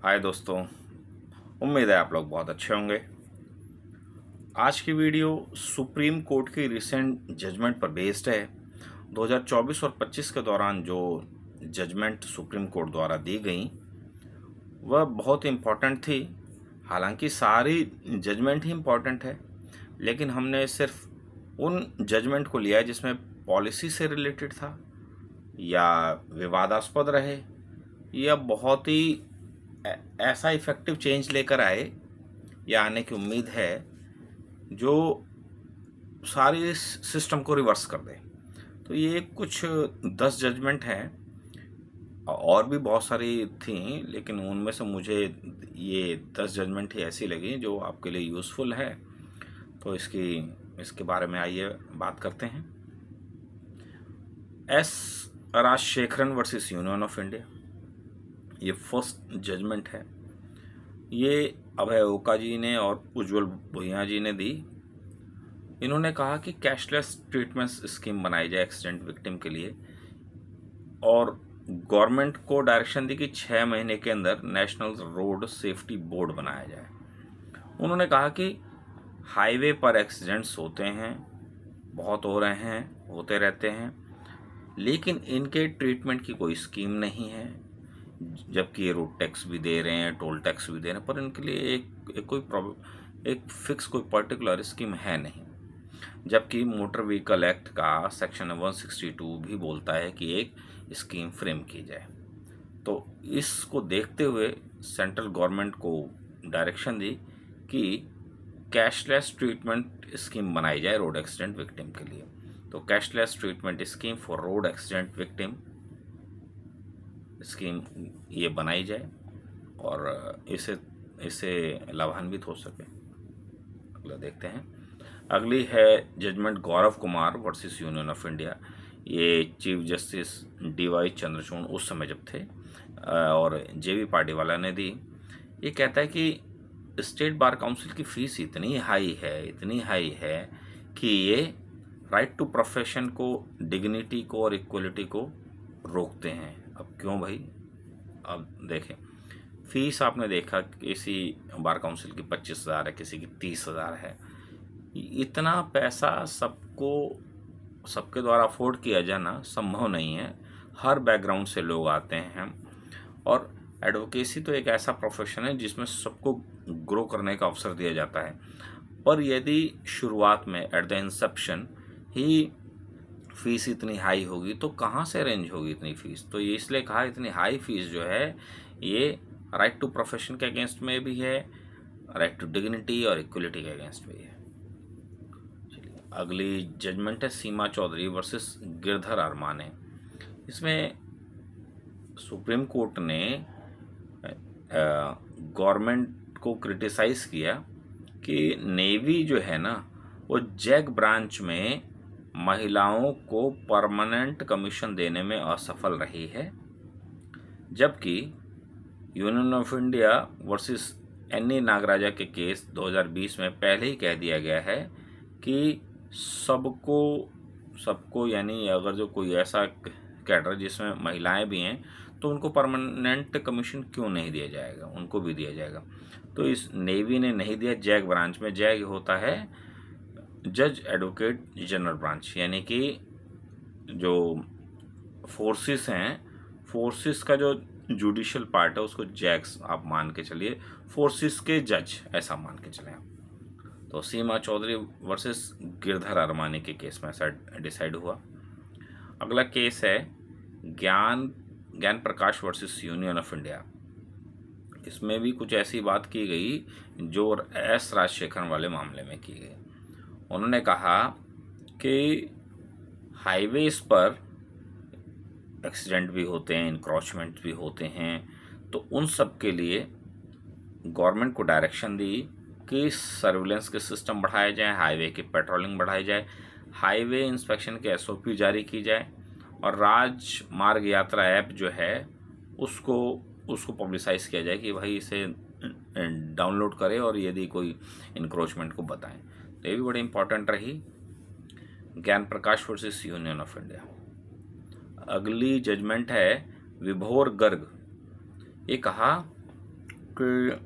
हाय दोस्तों, उम्मीद है आप लोग बहुत अच्छे होंगे। आज की वीडियो सुप्रीम कोर्ट की रिसेंट जजमेंट पर बेस्ड है। 2024 और 25 के दौरान जो जजमेंट सुप्रीम कोर्ट द्वारा दी गई वह बहुत इम्पॉर्टेंट थी। हालांकि सारी जजमेंट ही इम्पॉर्टेंट है, लेकिन हमने सिर्फ उन जजमेंट को लिया है जिसमें पॉलिसी से रिलेटेड था या विवादास्पद रहे या बहुत ही ऐसा इफेक्टिव चेंज लेकर आए या आने की उम्मीद है जो सारी सिस्टम को रिवर्स कर दे। तो ये कुछ 10 जजमेंट हैं और भी बहुत सारी थी, लेकिन उनमें से मुझे ये 10 जजमेंट ही ऐसी लगी जो आपके लिए यूज़फुल है। तो इसके बारे में आइए बात करते हैं। S Rajasekharan versus union of India, ये फर्स्ट जजमेंट है। ये अभय ओका जी ने और उज्जवल भुइयां जी ने दी। इन्होंने कहा कि कैशलेस ट्रीटमेंट स्कीम बनाई जाए एक्सीडेंट विक्टिम के लिए, और गवर्नमेंट को डायरेक्शन दी कि 6 महीने के अंदर नेशनल रोड सेफ्टी बोर्ड बनाया जाए। उन्होंने कहा कि हाईवे पर एक्सीडेंट्स होते हैं, बहुत हो रहे हैं, होते रहते हैं, लेकिन इनके ट्रीटमेंट की कोई स्कीम नहीं है। जबकि ये रोड टैक्स भी दे रहे हैं, टोल टैक्स भी दे रहे हैं, पर इनके लिए एक फिक्स कोई पर्टिकुलर स्कीम है नहीं। जबकि मोटर व्हीकल एक्ट का सेक्शन 162 भी बोलता है कि एक स्कीम फ्रेम की जाए। तो इसको देखते हुए सेंट्रल गवर्नमेंट को डायरेक्शन दी कि कैशलेस ट्रीटमेंट स्कीम बनाई जाए रोड एक्सीडेंट विक्टिम के लिए। तो cashless treatment scheme for road accident victim scheme ये बनाई जाए और इससे लाभान्वित हो सके। अगला देखते हैं। अगली है judgment Gaurav Kumar versus union of India. ये चीफ जस्टिस DY चंद्रचूड़ उस समय जब थे और JB पार्टीवाला ने दी। ये कहता है कि स्टेट बार काउंसिल की फीस इतनी हाई है कि ये राइट टू प्रोफेशन को, डिग्निटी को और इक्वलिटी को रोकते हैं। अब क्यों भाई? अब देखें, फीस आपने देखा किसी बार काउंसिल की 25,000 है, किसी की 30,000 है। इतना पैसा सबके द्वारा अफोर्ड किया जाना संभव नहीं है। हर बैकग्राउंड से लोग आते हैं और एडवोकेसी तो एक ऐसा प्रोफेशन है जिसमें सबको ग्रो करने का अवसर दिया जाता है। पर यदि शुरुआत में at the Inception he fees इतनी हाई होगी तो कहाँ से अरेंज होगी इतनी फीस? तो ये इसलिए कहा इतनी हाई फीस जो है ये राइट टू प्रोफेशन के अगेंस्ट में भी है, राइट टू डिग्निटी और इक्वलिटी के अगेंस्ट भी है। चलिए, अगली जजमेंट है सीमा चौधरी वर्सेस गिरधर अरमाने। इसमें सुप्रीम कोर्ट ने गवर्नमेंट को क्रिटिसाइज़ किया कि नेवी जो है ना वो जैक ब्रांच में महिलाओं को परमानेंट कमीशन देने में असफल रही है। जबकि union of India versus NE Nagaraja के केस 2020 में पहले ही कह दिया गया है कि सबको यानी अगर जो कोई ऐसा कैडर जिसमें महिलाएं भी हैं तो उनको परमानेंट कमीशन क्यों नहीं दिया जाएगा, उनको भी दिया जाएगा। तो इस नेवी ने नहीं दिया। जैक ब्रांच में, जैक होता है जज एडवोकेट जनरल ब्रांच, यानी कि जो फोर्सेस हैं, फोर्सेस का जो जुडिशियल पार्ट है उसको जैक्स आप मान के चलिए, फोर्सेस के जज ऐसा मान के चले आप। तो सीमा चौधरी वर्सेस गिरधर अरमानी के केस में ऐसा डिसाइड हुआ। अगला केस है ज्ञान प्रकाश वर्सेस यूनियन ऑफ इंडिया। इसमें भी कुछ ऐसी बात की गई जो S राजशेखरन वाले मामले में की गई। उन्होंने कहा कि हाईवेज पर एक्सीडेंट भी होते हैं, इंक्रोचमेंट भी होते हैं, तो उन सब के लिए गवर्नमेंट को डायरेक्शन दी कि सर्विलेंस के सिस्टम बढ़ाए जाएं, हाईवे की पेट्रोलिंग बढ़ाई जाए, हाईवे इंस्पेक्शन के SOP जारी की जाए और राजमार्ग यात्रा ऐप जो है उसको पब्लिसाइज किया जाए कि भाई इसे डाउनलोड करें और यदि कोई इंक्रोचमेंट को बताएं। तो ये भी बड़ी इंपॉर्टेंट रही। ज्ञान प्रकाश वर्सेस यूनियन ऑफ इंडिया। अगली जजमेंट है विभोर गर्ग। ये कहा कि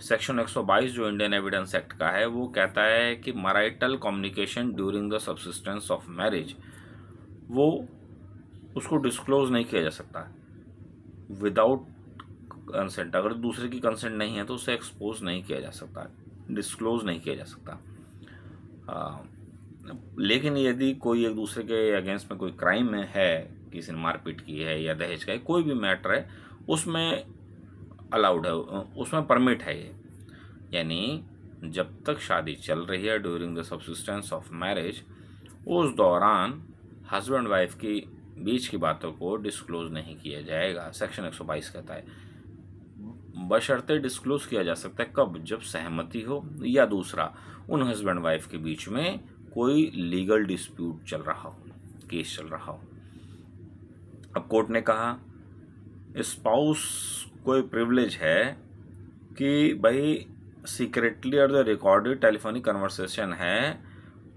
सेक्शन 122 जो इंडियन एविडेंस एक्ट का है वो कहता है कि marital communication during the subsistence of marriage, वो उसको डिस्क्लोज नहीं किया जा सकता विदाउट कंसेंट। अगर दूसरे की कंसेंट नहीं है तो उसे एक्सपोज नहीं किया जा सकता, डिस्क्लोज नहीं किया जा सकता। लेकिन यदि कोई एक दूसरे के अगेंस्ट में कोई क्राइम है, किसी ने मारपीट की है या दहेज का है, कोई भी मैटर है, उसमें अलाउड है, उसमें परमिट है ये। यानी जब तक शादी चल रही है during the subsistence of marriage, उस दौरान हस्बैंड वाइफ की बीच की बातों को डिस्क्लोज नहीं किया जाएगा, सेक्शन 122 कहता है। बशर्ते डिस्क्लोज किया जा सकता है कब? जब सहमति हो, या दूसरा उन हस्बैंड वाइफ के बीच में कोई लीगल डिस्प्यूट चल रहा हो, केस चल रहा हो। अब कोर्ट ने कहा स्पाउस कोई प्रिविलेज है कि भाई सीक्रेटली और जो रिकॉर्डेड टेलीफोनिक कन्वर्सेशन है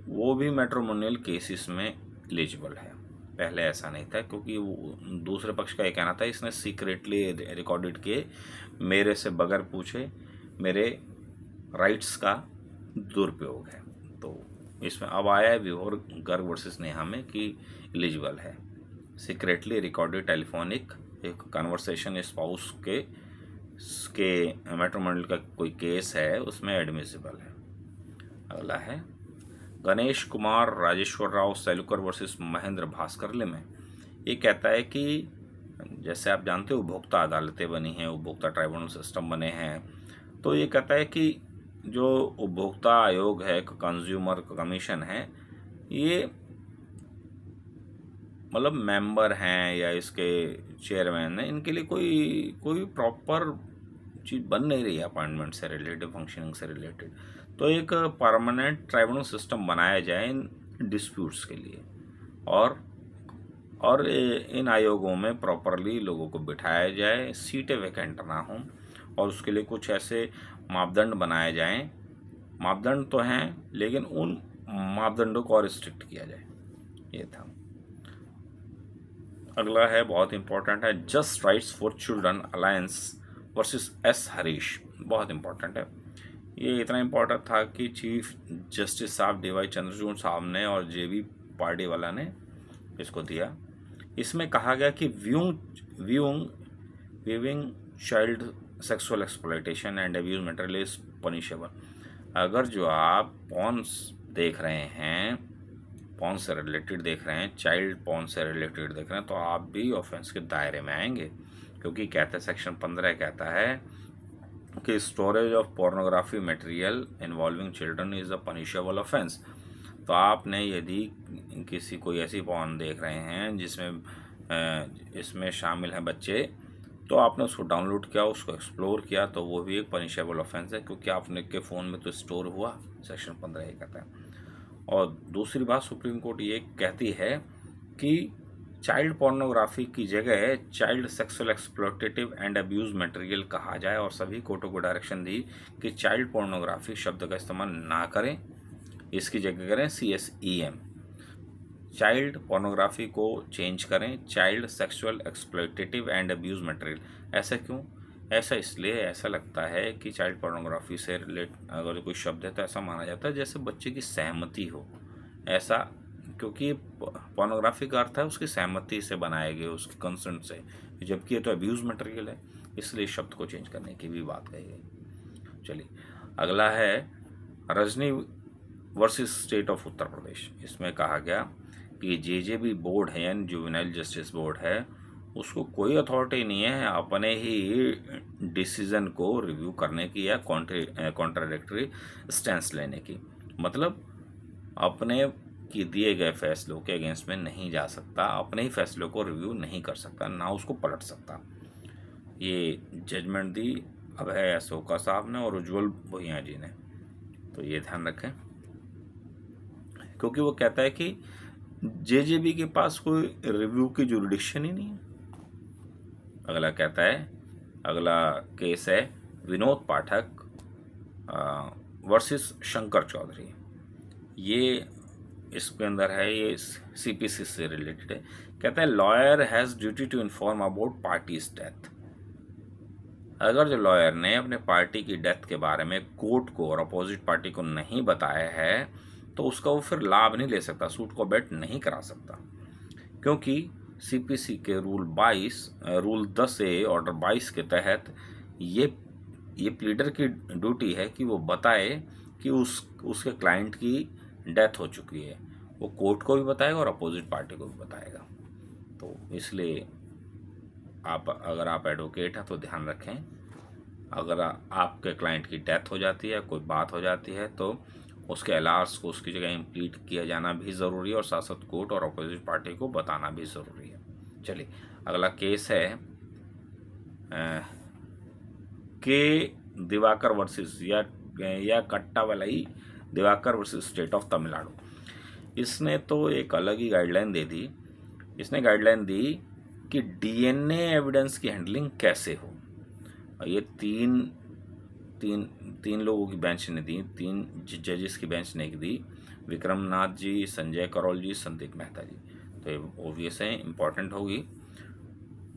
वो भी मैट्रिमोनियल केसेस में एलिजिबल है। पहले ऐसा नहीं था, क्योंकि वो दूसरे पक्ष का ये कहना था इसने सीक्रेटली रिकॉर्डेड किए, मेरे से बगैर पूछे मेरे राइट्स का दुरुपयोग है। तो इसमें अब आया है विभोर गर्ग वर्सेस नेहा में कि एलिजिबल है। सीक्रेटली रिकॉर्डेड टेलीफोनिक एक कन्वर्सेशन स्पाउस के मैट्रिमोनियल का कोई केस है उसमें एडमिसिबल है। अगला है गणेश कुमार राजेश्वर राव सेलुकर वर्सेस महेंद्र भास्करले में। ये कहता है कि जैसे आप जानते हो उपभोक्ता अदालतें बनी हैं, उपभोक्ता ट्राइब्यूनल सिस्टम बने हैं, तो ये कहता है कि जो उपभोक्ता आयोग है, कंज्यूमर कमीशन है, ये मतलब मेंबर हैं या इसके चेयरमैन हैं, इनके लिए कोई प्रॉपर चीज़ बन नहीं रही है अपॉइंटमेंट से रिलेटेड, फंक्शनिंग से रिलेटेड। तो एक परमानेंट ट्राइब्यूनल सिस्टम बनाया जाए इन डिस्प्यूट्स के लिए, और इन आयोगों में प्रॉपरली लोगों को बिठाया जाए, सीटें वैकेंट ना हों, और उसके लिए कुछ ऐसे मापदंड बनाए जाएं। मापदंड तो हैं लेकिन उन मापदंडों को और स्ट्रिक्ट किया जाए। ये था। अगला है बहुत इंपॉर्टेंट है, just rights for children alliance versus S Harish. बहुत इंपॉर्टेंट है ये, इतना इंपॉर्टेंट था कि चीफ जस्टिस साहब DY चंद्रचूड़ साहब ने और JB पार्टी वाला ने इसको दिया। इसमें कहा गया कि viewing child sexual exploitation and abuse material is punishable. अगर जो आप पॉन्स देख रहे हैं, पॉन से रिलेटेड देख रहे हैं, चाइल्ड पॉन से रिलेटेड देख रहे हैं, तो आप भी ऑफेंस के दायरे में आएंगे, क्योंकि कहते हैं सेक्शन 15 कहता है कि storage of pornography material involving children is a punishable offence. तो आपने यदि किसी कोई ऐसी पॉन देख रहे हैं इसमें शामिल हैं बच्चे, तो आपने उसको डाउनलोड किया, उसको एक्सप्लोर किया, तो वो भी एक पनिशेबल ऑफेंस है, क्योंकि आपने के फ़ोन में तो स्टोर हुआ, सेक्शन 15 ये कहता है। और दूसरी बात सुप्रीम कोर्ट ये कहती है कि चाइल्ड पोर्नोग्राफी की जगह child sexual exploitative and abuse material कहा जाए, और सभी कोर्टों को डायरेक्शन दी कि चाइल्ड पोर्नोग्राफी शब्द का इस्तेमाल ना करें, इसकी जगह करें CSEM, चाइल्ड पोर्नोग्राफी को चेंज करें child sexual exploitative and abuse material. ऐसा क्यों? ऐसा इसलिए, ऐसा लगता है कि चाइल्ड पोर्नोग्राफी से रिलेट अगर कोई शब्द है तो ऐसा माना जाता है जैसे बच्चे की सहमति हो, ऐसा, क्योंकि पोर्नोग्राफी का अर्थ है उसकी सहमति से बनाए गए, उसके कंसेंट से, जबकि ये तो अब्यूज मटेरियल है, इसलिए शब्द को चेंज करने की भी बात कही गई। चलिए अगला है Rajni versus state of Uttar Pradesh. इसमें कहा गया कि JJB बोर्ड है यानी जुवेनाइल जस्टिस बोर्ड है, उसको कोई अथॉरिटी नहीं है अपने ही डिसीजन को रिव्यू करने की या कॉन्ट्राडिक्टरी स्टैंस लेने की। मतलब अपने कि दिए गए फैसलों के अगेंस्ट में नहीं जा सकता, अपने ही फैसलों को रिव्यू नहीं कर सकता, ना उसको पलट सकता। ये जजमेंट दी अभय अशोका साहब ने और उज्ज्वल भुइया जी ने, तो ये ध्यान रखें, क्योंकि वो कहता है कि JJB के पास कोई रिव्यू की जुरिडिक्शन ही नहीं है। अगला कहता है, अगला केस है विनोद पाठक वर्सेस शंकर चौधरी। ये इसके अंदर है, ये CPC से रिलेटेड है। कहता है lawyer has duty to inform about parties death. अगर जो लॉयर ने अपने पार्टी की डेथ के बारे में कोर्ट को और अपोजिट पार्टी को नहीं बताया है तो उसका वो फिर लाभ नहीं ले सकता, सूट को बेट नहीं करा सकता, क्योंकि सीपीसी के रूल 10A ऑर्डर 22 के तहत ये प्लीडर की ड्यूटी है कि वो बताए कि उसके क्लाइंट की डेथ हो चुकी है। वो कोर्ट को भी बताएगा और अपोजिट पार्टी को भी बताएगा। तो इसलिए अगर आप एडवोकेट हैं तो ध्यान रखें, अगर आपके क्लाइंट की डेथ हो जाती है, कोई बात हो जाती है, तो उसके एलार्स को उसकी जगह इम्प्लीट किया जाना भी ज़रूरी है और साथ साथ कोर्ट और अपोजिट पार्टी को बताना भी ज़रूरी है। चलिए अगला केस है के दिवाकर वर्सेस या Kattavalai Diwakar versus state of Tamil Nadu. इसने तो एक अलग ही गाइडलाइन दे दी। इसने गाइडलाइन दी कि डीएनए एविडेंस की हैंडलिंग कैसे हो। ये तीन लोगों की बेंच ने दी, 3 जजेस की बेंच ने दी, विक्रमनाथ जी, संजय करोल जी, संदीप मेहता जी। तो ये ओबियस है, इम्पॉर्टेंट होगी।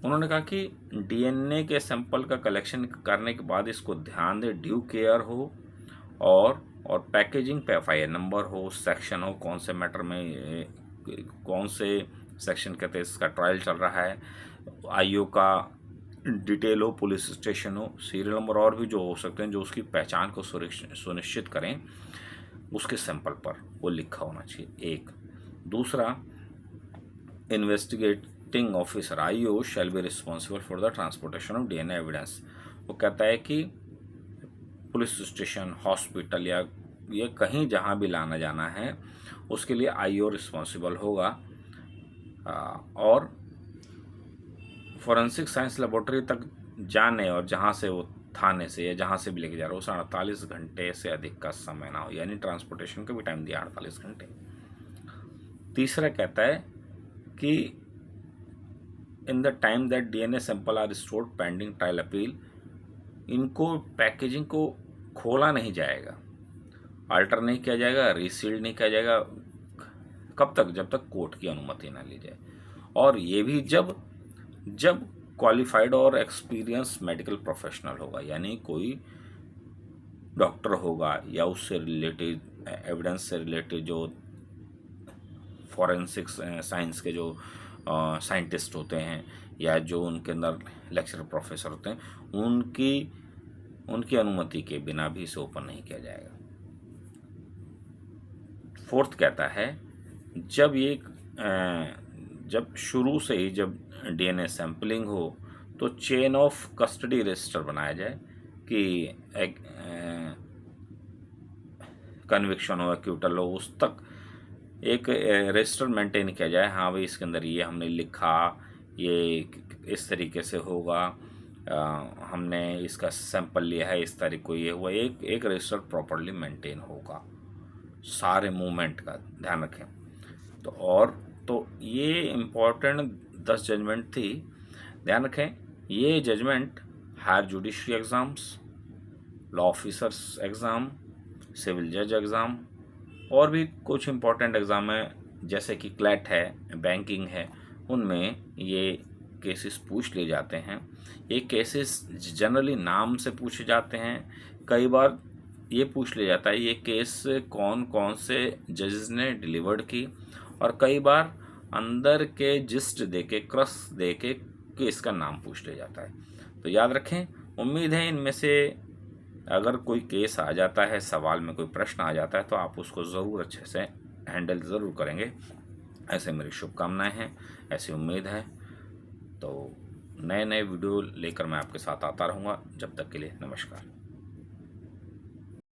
उन्होंने कहा कि डीएनए के सैंपल का कलेक्शन करने के बाद इसको ध्यान दे, ड्यू केयर हो और पैकेजिंग पे एफआईआर नंबर हो, सेक्शन हो, कौन से मैटर में कौन से सेक्शन के तहत इसका ट्रायल चल रहा है, आईओ का डिटेल हो, पुलिस स्टेशन हो, सीरियल नंबर और भी जो हो सकते हैं जो उसकी पहचान को सुनिश्चित करें, उसके सैंपल पर वो लिखा होना चाहिए। एक दूसरा, investigating officer IO shall be responsible for the transportation of DNA evidence. वो कहता है कि पुलिस स्टेशन, हॉस्पिटल या ये कहीं जहाँ भी लाना जाना है उसके लिए आईओ रिस्पॉन्सिबल होगा। और फॉरेंसिक साइंस लेबोरेटरी तक जाने और जहाँ से वो थाने से या जहाँ से भी लेके जा रहा हो 48 घंटे से अधिक का समय ना हो, यानी ट्रांसपोर्टेशन का भी टाइम दिया 48 घंटे। तीसरा कहता है कि in the time that DNA sample are stored pending trial appeal, इनको पैकेजिंग को खोला नहीं जाएगा, अल्टर नहीं किया जाएगा, रीसील्ड नहीं किया जाएगा। कब तक? जब तक कोर्ट की अनुमति ना ली जाए। और ये भी जब क्वालिफाइड और एक्सपीरियंस मेडिकल प्रोफेशनल होगा, यानी कोई डॉक्टर होगा या उससे रिलेटेड एविडेंस से रिलेटेड जो फॉरेंसिक साइंस के जो साइंटिस्ट होते हैं या जो उनके अंदर लेक्चरर प्रोफेसर होते हैं, उनकी अनुमति के बिना भी इसे ओपन नहीं किया जाएगा। फोर्थ कहता है जब शुरू से ही जब डीएनए सैंपलिंग हो तो चेन ऑफ कस्टडी रजिस्टर बनाया जाए कि कन्विक्शन हो, एक्यूटल हो, उस तक एक रजिस्टर मेंटेन किया जाए। हाँ भाई, इसके अंदर ये हमने लिखा, ये इस तरीके से होगा, हमने इसका सैंपल लिया है, इस तारीख को ये हुआ। एक रजिस्टर प्रॉपरली मेंटेन होगा, सारे मूवमेंट का ध्यान रखें। तो ये इम्पोर्टेंट 10 जजमेंट थी। ध्यान रखें, ये judgment higher judiciary exams, law officers exam, civil जज एग्ज़ाम और भी कुछ इम्पोर्टेंट एग्ज़ाम है जैसे कि क्लैट है, बैंकिंग है, उनमें ये केसेस पूछ लिए जाते हैं। ये केसेस जनरली नाम से पूछे जाते हैं। कई बार ये पूछ लिया जाता है ये केस कौन से जजेस ने डिलीवर्ड की, और कई बार अंदर के जिस्ट देके, क्रस देके केस का नाम पूछ लिया जाता है। तो याद रखें, उम्मीद है इनमें से अगर कोई केस आ जाता है, सवाल में कोई प्रश्न आ जाता है तो आप उसको ज़रूर अच्छे से हैंडल ज़रूर करेंगे। ऐसे मेरी शुभकामनाएं हैं, ऐसी उम्मीद है। तो नए वीडियो लेकर मैं आपके साथ आता रहूँगा। जब तक के लिए नमस्कार।